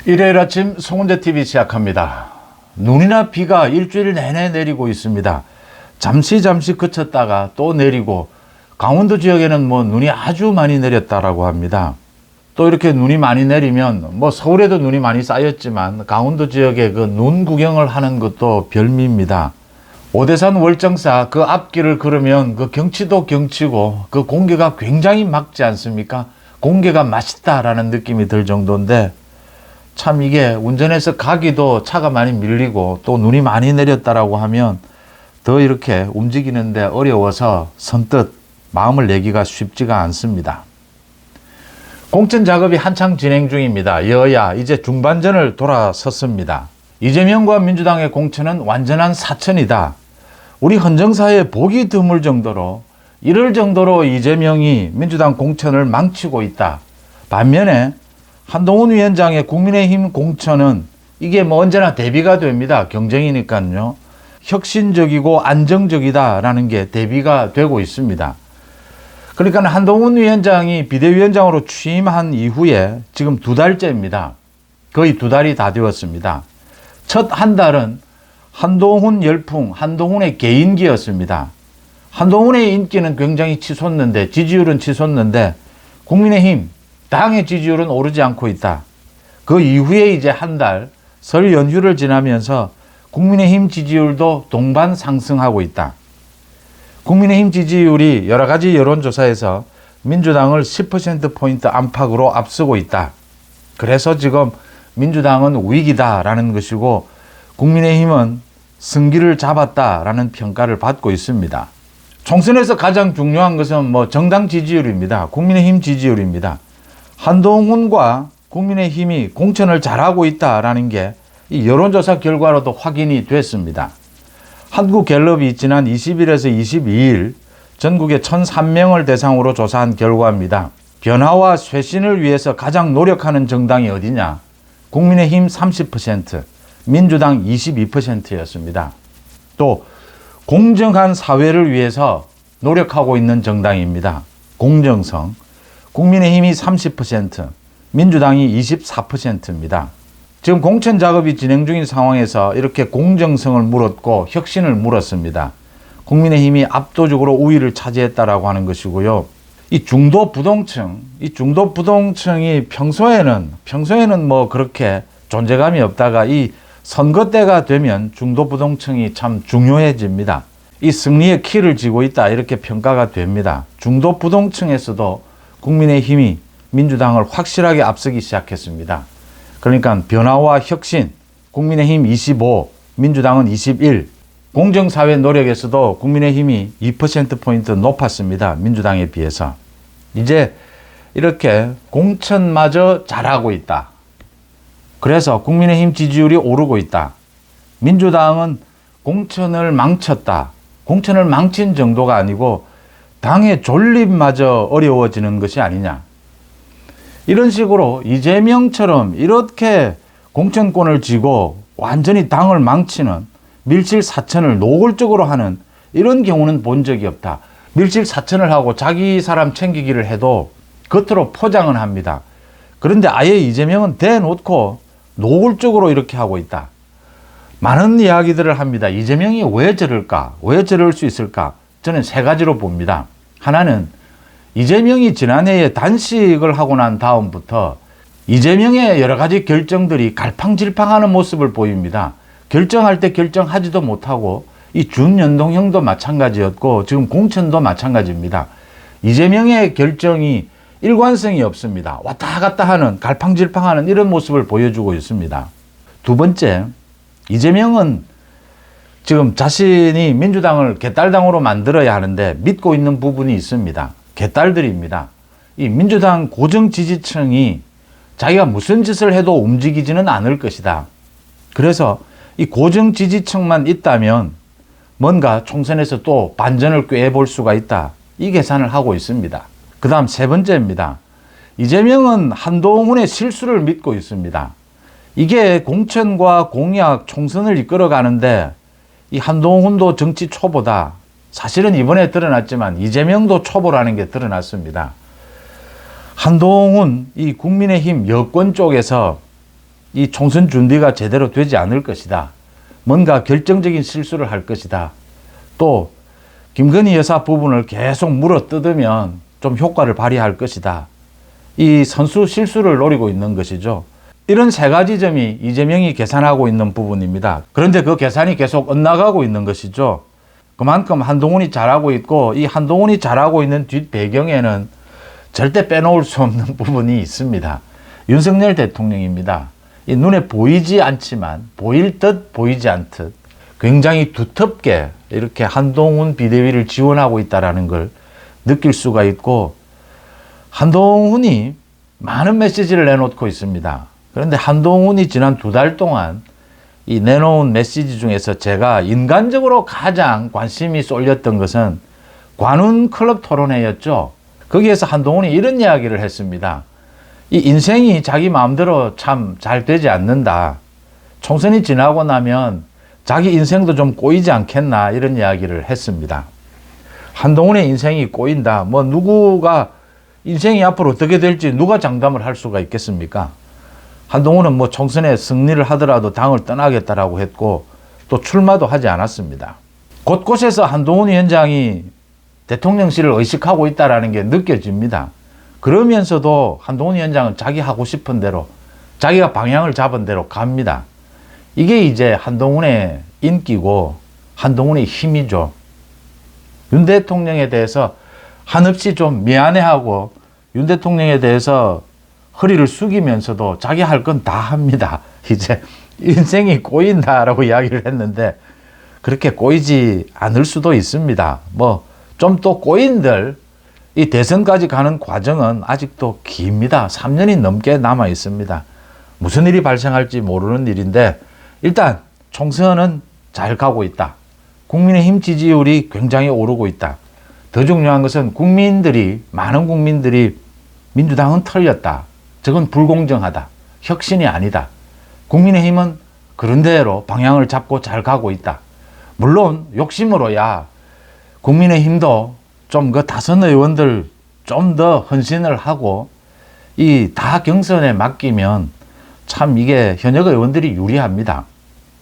일요일 아침 송은재TV 시작합니다. 눈이나 비가 일주일 내내 내리고 있습니다. 잠시 그쳤다가 또 내리고, 강원도 지역에는 눈이 아주 많이 내렸다라고 합니다. 또 이렇게 눈이 많이 내리면 서울에도 눈이 많이 쌓였지만 강원도 지역에 그 눈 구경을 하는 것도 별미입니다. 오대산 월정사 그 앞길을 걸으면 그 경치도 경치고 그 공기가 굉장히 맑지 않습니까? 공기가 맛있다라는 느낌이 들 정도인데, 참 이게 운전해서 가기도 차가 많이 밀리고 또 눈이 많이 내렸다라고 하면 더 이렇게 움직이는데 어려워서 선뜻 마음을 내기가 쉽지가 않습니다. 공천 작업이 한창 진행 중입니다. 여야 이제 중반전을 돌아섰습니다. 이재명과 민주당의 공천은 완전한 사천이다. 우리 헌정사에 보기 드물 정도로, 이럴 정도로 이재명이 민주당 공천을 망치고 있다. 반면에 한동훈 위원장의 국민의힘 공천은 이게 언제나 대비가 됩니다. 경쟁이니까요. 혁신적이고 안정적이다라는 게 대비가 되고 있습니다. 그러니까 한동훈 위원장이 비대위원장으로 취임한 이후에 지금 2달째입니다. 거의 2달이 다 되었습니다. 첫 한 달은 한동훈 열풍, 한동훈의 개인기였습니다. 한동훈의 인기는 굉장히 치솟는데, 지지율은 치솟는데 국민의힘 당의 지지율은 오르지 않고 있다. 그 이후에 이제 한 달 설 연휴를 지나면서 국민의힘 지지율도 동반 상승하고 있다. 국민의힘 지지율이 여러 가지 여론조사에서 민주당을 10%포인트 안팎으로 앞서고 있다. 그래서 지금 민주당은 위기다라는 것이고 국민의힘은 승기를 잡았다라는 평가를 받고 있습니다. 총선에서 가장 중요한 것은 정당 지지율입니다. 국민의힘 지지율입니다. 한동훈과 국민의힘이 공천을 잘하고 있다라는 게 이 여론조사 결과로도 확인이 됐습니다. 한국갤럽이 지난 20일에서 22일 전국의 1,003명을 대상으로 조사한 결과입니다. 변화와 쇄신을 위해서 가장 노력하는 정당이 어디냐? 국민의힘 30%, 민주당 22%였습니다. 또 공정한 사회를 위해서 노력하고 있는 정당입니다. 공정성. 국민의힘이 30%, 민주당이 24%입니다. 지금 공천 작업이 진행 중인 상황에서 이렇게 공정성을 물었고 혁신을 물었습니다. 국민의힘이 압도적으로 우위를 차지했다라고 하는 것이고요. 이 중도 부동층이 평소에는 그렇게 존재감이 없다가 이 선거 때가 되면 중도 부동층이 참 중요해집니다. 이 승리의 키를 쥐고 있다, 이렇게 평가가 됩니다. 중도 부동층에서도 국민의힘이 민주당을 확실하게 앞서기 시작했습니다. 그러니까 변화와 혁신, 국민의힘 25, 민주당은 21. 공정사회 노력에서도 국민의힘이 2%포인트 높았습니다. 민주당에 비해서. 이제 이렇게 공천마저 잘하고 있다. 그래서 국민의힘 지지율이 오르고 있다. 민주당은 공천을 망쳤다. 공천을 망친 정도가 아니고 당의 존립마저 어려워지는 것이 아니냐. 이런 식으로 이재명처럼 이렇게 공천권을 쥐고 완전히 당을 망치는, 밀실사천을 노골적으로 하는 이런 경우는 본 적이 없다. 밀실사천을 하고 자기 사람 챙기기를 해도 겉으로 포장은 합니다. 그런데 아예 이재명은 대놓고 노골적으로 이렇게 하고 있다. 많은 이야기들을 합니다. 이재명이 왜 저럴까? 왜 저럴 수 있을까? 저는 3가지로 봅니다. 하나는 이재명이 지난해에 단식을 하고 난 다음부터 이재명의 여러 가지 결정들이 갈팡질팡하는 모습을 보입니다. 결정할 때 결정하지도 못하고, 이 준연동형도 마찬가지였고 지금 공천도 마찬가지입니다. 이재명의 결정이 일관성이 없습니다. 왔다 갔다 하는, 갈팡질팡하는 이런 모습을 보여주고 있습니다. 2번째, 이재명은 지금 자신이 민주당을 개딸당으로 만들어야 하는데 믿고 있는 부분이 있습니다. 개딸들입니다. 이 민주당 고정 지지층이 자기가 무슨 짓을 해도 움직이지는 않을 것이다. 그래서 이 고정 지지층만 있다면 뭔가 총선에서 또 반전을 꾀해볼 수가 있다. 이 계산을 하고 있습니다. 그 다음 3번째입니다. 이재명은 한동훈의 실수를 믿고 있습니다. 이게 공천과 공약, 총선을 이끌어가는데 이 한동훈도 정치 초보다. 사실은 이번에 드러났지만 이재명도 초보라는 게 드러났습니다. 한동훈, 이 국민의힘 여권 쪽에서 이 총선 준비가 제대로 되지 않을 것이다. 뭔가 결정적인 실수를 할 것이다. 또 김건희 여사 부분을 계속 물어뜯으면 좀 효과를 발휘할 것이다. 이 선수 실수를 노리고 있는 것이죠. 이런 세 가지 점이 이재명이 계산하고 있는 부분입니다. 그런데 그 계산이 계속 엇나가고 있는 것이죠. 그만큼 한동훈이 잘하고 있고, 이 한동훈이 잘하고 있는 뒷배경에는 절대 빼놓을 수 없는 부분이 있습니다. 윤석열 대통령입니다. 이 눈에 보이지 않지만 보일 듯 보이지 않듯 굉장히 두텁게 이렇게 한동훈 비대위를 지원하고 있다는 걸 느낄 수가 있고, 한동훈이 많은 메시지를 내놓고 있습니다. 그런데 한동훈이 지난 2달 동안 이 내놓은 메시지 중에서 제가 인간적으로 가장 관심이 쏠렸던 것은 관훈 클럽 토론회였죠. 거기에서 한동훈이 이런 이야기를 했습니다. 이 인생이 자기 마음대로 참 잘 되지 않는다. 총선이 지나고 나면 자기 인생도 좀 꼬이지 않겠나, 이런 이야기를 했습니다. 한동훈의 인생이 꼬인다. 뭐 누구가 인생이 앞으로 어떻게 될지 누가 장담을 할 수가 있겠습니까? 한동훈은 뭐 총선에 승리를 하더라도 당을 떠나겠다라고 했고, 또 출마도 하지 않았습니다. 곳곳에서 한동훈 위원장이 대통령실을 의식하고 있다는 게 느껴집니다. 그러면서도 한동훈 위원장은 자기 하고 싶은 대로, 자기가 방향을 잡은 대로 갑니다. 이게 이제 한동훈의 인기고 한동훈의 힘이죠. 윤 대통령에 대해서 한없이 좀 미안해하고, 윤 대통령에 대해서 허리를 숙이면서도 자기 할 건 다 합니다. 이제 인생이 꼬인다라고 이야기를 했는데 그렇게 꼬이지 않을 수도 있습니다. 뭐 좀 또 꼬인들, 이 대선까지 가는 과정은 아직도 깁니다. 3년이 넘게 남아 있습니다. 무슨 일이 발생할지 모르는 일인데, 일단 총선은 잘 가고 있다. 국민의힘 지지율이 굉장히 오르고 있다. 더 중요한 것은 많은 국민들이 민주당은 털렸다. 저건 불공정하다. 혁신이 아니다. 국민의힘은 그런 대로 방향을 잡고 잘 가고 있다. 물론 욕심으로야 국민의힘도 좀 그 다선 의원들 좀 더 헌신을 하고 이 다 경선에 맡기면 참 이게 현역 의원들이 유리합니다.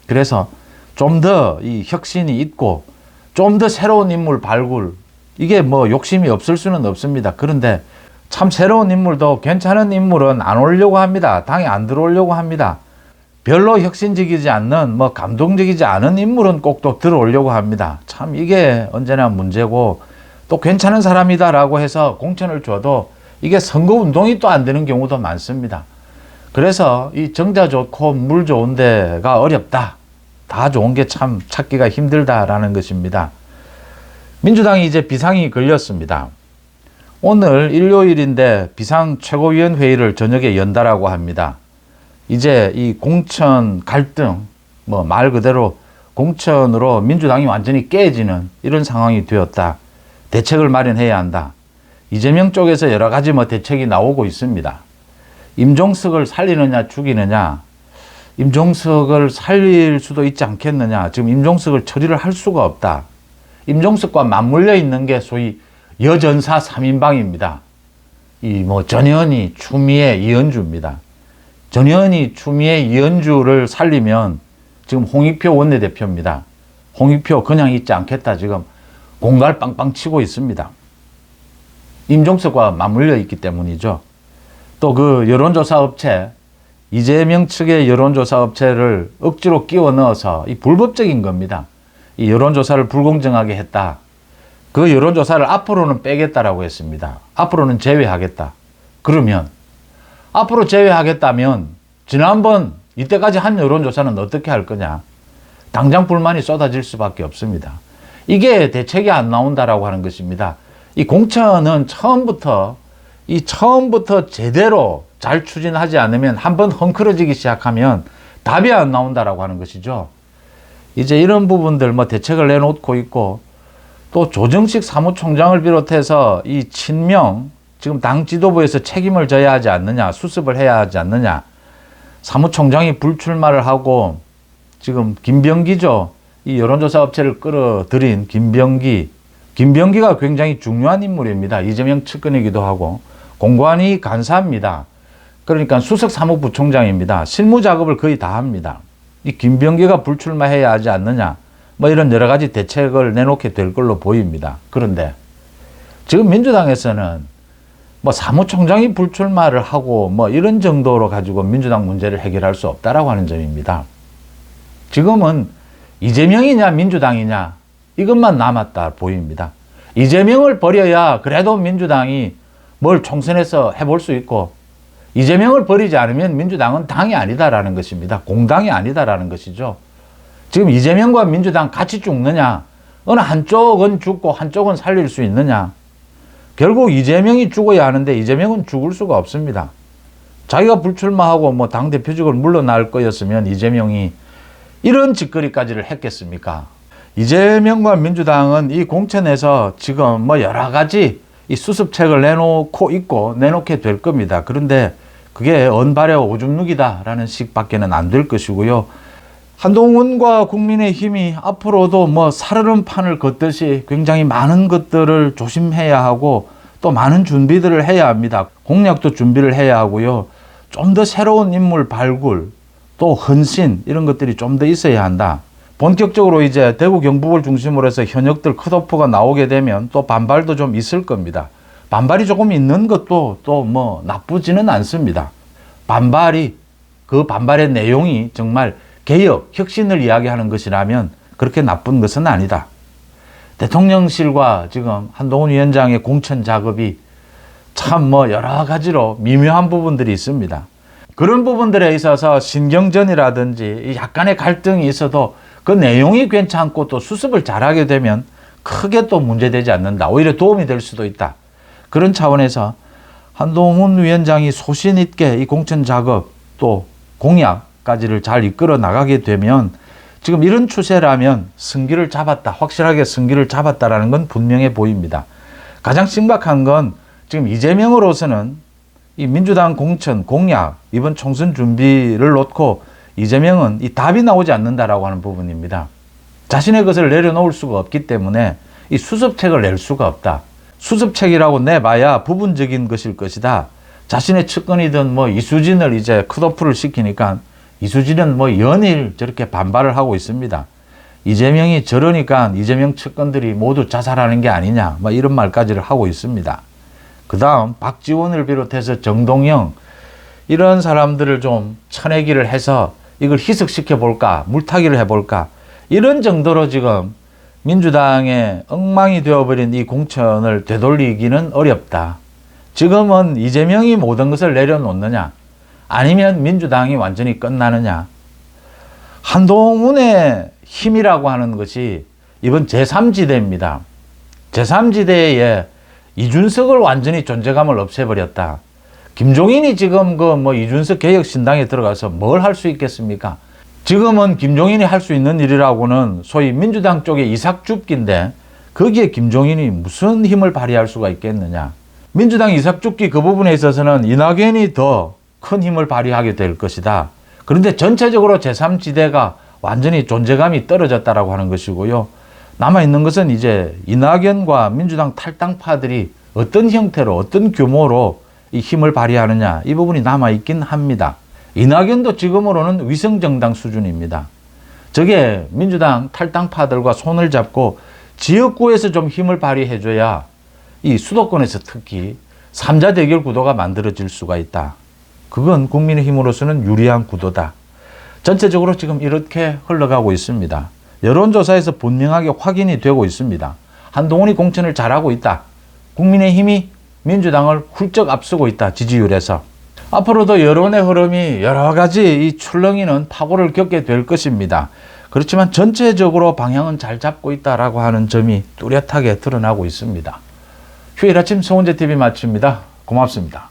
그래서 좀 더 이 혁신이 있고 좀 더 새로운 인물 발굴, 이게 뭐 욕심이 없을 수는 없습니다. 그런데 참 새로운 인물도 괜찮은 인물은 안 오려고 합니다. 당에 안 들어오려고 합니다. 별로 혁신적이지 않는, 뭐 감동적이지 않은 인물은 꼭 또 들어오려고 합니다. 참 이게 언제나 문제고, 또 괜찮은 사람이다라고 해서 공천을 줘도 이게 선거운동이 또 안 되는 경우도 많습니다. 그래서 이 정자 좋고 물 좋은 데가 어렵다. 다 좋은 게 참 찾기가 힘들다라는 것입니다. 민주당이 이제 비상이 걸렸습니다. 오늘 일요일인데 비상 최고위원회의를 저녁에 연다라고 합니다. 이제 이 공천 갈등, 뭐 말 그대로 공천으로 민주당이 완전히 깨지는 이런 상황이 되었다. 대책을 마련해야 한다. 이재명 쪽에서 여러 가지 뭐 대책이 나오고 있습니다. 임종석을 살리느냐 죽이느냐. 임종석을 살릴 수도 있지 않겠느냐. 지금 임종석을 처리를 할 수가 없다. 임종석과 맞물려 있는 게 소위 여전사 3인방입니다. 이 뭐 전현희, 추미애, 이현주입니다. 전현희, 추미애, 이현주를 살리면 지금 홍익표 원내대표입니다. 홍익표 그냥 있지 않겠다. 지금 공갈 빵빵 치고 있습니다. 임종석과 맞물려 있기 때문이죠. 또 그 여론조사 업체, 이재명 측의 여론조사 업체를 억지로 끼워 넣어서 이 불법적인 겁니다. 이 여론조사를 불공정하게 했다. 그 여론조사를 앞으로는 빼겠다라고 했습니다. 앞으로는 제외하겠다. 그러면 앞으로 제외하겠다면 지난번 이때까지 한 여론조사는 어떻게 할 거냐. 당장 불만이 쏟아질 수밖에 없습니다. 이게 대책이 안 나온다라고 하는 것입니다. 이 공천은 처음부터 제대로 잘 추진하지 않으면 한번 헝클어지기 시작하면 답이 안 나온다라고 하는 것이죠. 이제 이런 부분들 뭐 대책을 내놓고 있고, 또 조정식 사무총장을 비롯해서 이 친명, 지금 당 지도부에서 책임을 져야 하지 않느냐, 수습을 해야 하지 않느냐. 사무총장이 불출마를 하고 지금 김병기죠. 이 여론조사 업체를 끌어들인 김병기가 굉장히 중요한 인물입니다. 이재명 측근이기도 하고 공관위 간사입니다. 그러니까 수석 사무부총장입니다. 실무 작업을 거의 다 합니다. 이 김병기가 불출마해야 하지 않느냐, 뭐 이런 여러 가지 대책을 내놓게 될 걸로 보입니다. 그런데 지금 민주당에서는 뭐 사무총장이 불출마를 하고 뭐 이런 정도로 가지고 민주당 문제를 해결할 수 없다라고 하는 점입니다. 지금은 이재명이냐 민주당이냐 이것만 남았다 보입니다. 이재명을 버려야 그래도 민주당이 뭘 총선에서 해볼 수 있고, 이재명을 버리지 않으면 민주당은 당이 아니다라는 것입니다. 공당이 아니다라는 것이죠. 지금 이재명과 민주당 같이 죽느냐, 어느 한쪽은 죽고 한쪽은 살릴 수 있느냐. 결국 이재명이 죽어야 하는데 이재명은 죽을 수가 없습니다. 자기가 불출마하고 뭐 당대표직을 물러날 거였으면 이재명이 이런 짓거리까지를 했겠습니까? 이재명과 민주당은 이 공천에서 지금 뭐 여러 가지 이 수습책을 내놓고 있고 내놓게 될 겁니다. 그런데 그게 언발의 오줌 누기다라는 식밖에는 안 될 것이고요. 한동훈과 국민의힘이 앞으로도 뭐 살얼음 판을 걷듯이 굉장히 많은 것들을 조심해야 하고 또 많은 준비들을 해야 합니다. 공약도 준비를 해야 하고요. 좀 더 새로운 인물 발굴, 또 헌신 이런 것들이 좀 더 있어야 한다. 본격적으로 이제 대구 경북을 중심으로 해서 현역들 컷오프가 나오게 되면 또 반발도 좀 있을 겁니다. 반발이 조금 있는 것도 또 뭐 나쁘지는 않습니다. 그 반발의 내용이 정말 개혁, 혁신을 이야기하는 것이라면 그렇게 나쁜 것은 아니다. 대통령실과 지금 한동훈 위원장의 공천 작업이 참 뭐 여러 가지로 미묘한 부분들이 있습니다. 그런 부분들에 있어서 신경전이라든지 약간의 갈등이 있어도 그 내용이 괜찮고 또 수습을 잘하게 되면 크게 또 문제되지 않는다. 오히려 도움이 될 수도 있다. 그런 차원에서 한동훈 위원장이 소신 있게 이 공천 작업 또 공약까지를 잘 이끌어 나가게 되면 지금 이런 추세라면 승기를 잡았다. 확실하게 승기를 잡았다라는 건 분명해 보입니다. 가장 심각한 건 지금 이재명으로서는 이 민주당 공천 공약 이번 총선 준비를 놓고 이재명은 이 답이 나오지 않는다라고 하는 부분입니다. 자신의 것을 내려놓을 수가 없기 때문에 이 수습책을 낼 수가 없다. 수습책이라고 내봐야 부분적인 것일 것이다. 자신의 측근이든 뭐 이수진을 이제 컷오프를 시키니까 이수진은 뭐 연일 저렇게 반발을 하고 있습니다. 이재명이 저러니까 이재명 측근들이 모두 자살하는 게 아니냐, 뭐 이런 말까지를 하고 있습니다. 그 다음 박지원을 비롯해서 정동영 이런 사람들을 좀 쳐내기를 해서 이걸 희석시켜 볼까, 물타기를 해볼까, 이런 정도로 지금 민주당의 엉망이 되어버린 이 공천을 되돌리기는 어렵다. 지금은 이재명이 모든 것을 내려놓느냐, 아니면 민주당이 완전히 끝나느냐. 한동훈의 힘이라고 하는 것이 이번 제3지대입니다. 제3지대에 이준석을 완전히 존재감을 없애버렸다. 김종인이 지금 이준석 개혁신당에 들어가서 뭘 할 수 있겠습니까? 지금은 김종인이 할 수 있는 일이라고는 소위 민주당 쪽의 이삭줍기인데 거기에 김종인이 무슨 힘을 발휘할 수가 있겠느냐. 민주당 이삭줍기 그 부분에 있어서는 이낙연이 더 큰 힘을 발휘하게 될 것이다. 그런데 전체적으로 제3지대가 완전히 존재감이 떨어졌다라고 하는 것이고요. 남아있는 것은 이제 이낙연과 민주당 탈당파들이 어떤 형태로 어떤 규모로 이 힘을 발휘하느냐, 이 부분이 남아있긴 합니다. 이낙연도 지금으로는 위성정당 수준입니다. 저게 민주당 탈당파들과 손을 잡고 지역구에서 좀 힘을 발휘해줘야 이 수도권에서 특히 3자 대결 구도가 만들어질 수가 있다. 그건 국민의힘으로서는 유리한 구도다. 전체적으로 지금 이렇게 흘러가고 있습니다. 여론조사에서 분명하게 확인이 되고 있습니다. 한동훈이 공천을 잘하고 있다. 국민의힘이 민주당을 훌쩍 앞서고 있다. 지지율에서. 앞으로도 여론의 흐름이 여러 가지 이 출렁이는 파고를 겪게 될 것입니다. 그렇지만 전체적으로 방향은 잘 잡고 있다라고 하는 점이 뚜렷하게 드러나고 있습니다. 휴일 아침 송은재 TV 마칩니다. 고맙습니다.